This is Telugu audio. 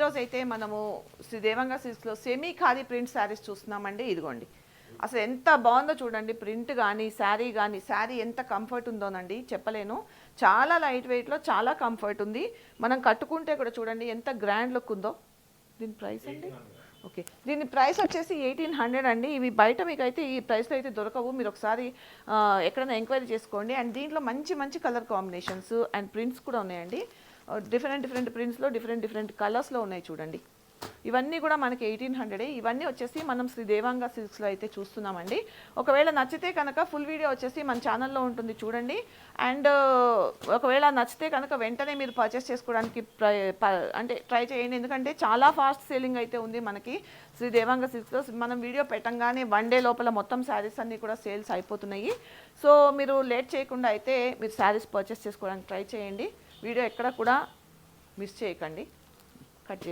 ఈరోజైతే మనము శ్రీ దేవంగా సిల్క్స్లో సెమీ ఖాదీ ప్రింట్ శారీస్ చూస్తున్నామండి. ఇదిగోండి, అసలు ఎంత బాగుందో చూడండి. ప్రింట్ కానీ శారీ ఎంత కంఫర్ట్ ఉందోనండి చెప్పలేను. చాలా లైట్ వెయిట్లో చాలా కంఫర్ట్ ఉంది. మనం కట్టుకుంటే కూడా చూడండి ఎంత గ్రాండ్ లుక్ ఉందో. దీని ప్రైస్ అండి, ఓకే, దీని ప్రైస్ వచ్చేసి 1800 అండి. ఇవి బయట మీకు అయితే ఈ ప్రైస్లో అయితే దొరకవు. మీరు ఒకసారి ఎక్కడైనా ఎంక్వైరీ చేసుకోండి. అండ్ దీంట్లో మంచి మంచి కలర్ కాంబినేషన్స్ అండ్ ప్రింట్స్ కూడా ఉన్నాయండి. డిఫరెంట్ ప్రింట్స్లో డిఫరెంట్ కలర్స్లో ఉన్నాయి చూడండి. ఇవన్నీ కూడా మనకి 1800. ఇవన్నీ వచ్చేసి మనం శ్రీ దేవాంగ సిల్క్స్లో అయితే చూస్తున్నామండి. ఒకవేళ నచ్చితే కనుక ఫుల్ వీడియో వచ్చేసి మన ఛానల్లో ఉంటుంది చూడండి. అండ్ ఒకవేళ నచ్చితే కనుక వెంటనే మీరు పర్చేస్ చేసుకోవడానికి అంటే ట్రై చేయండి. ఎందుకంటే చాలా ఫాస్ట్ సేలింగ్ అయితే ఉంది మనకి శ్రీ దేవాంగ సిల్క్స్లో. మనం వీడియో పెట్టంగానే 1 డే లోపల మొత్తం శారీస్ అన్నీ కూడా సేల్స్ అయిపోతున్నాయి. సో మీరు లేట్ చేయకుండా అయితే మీరు శారీస్ పర్చేస్ చేసుకోవడానికి ట్రై చేయండి. వీడియో ఎక్కడ కూడా మిస్ చేయకండి. కట్ చేయండి.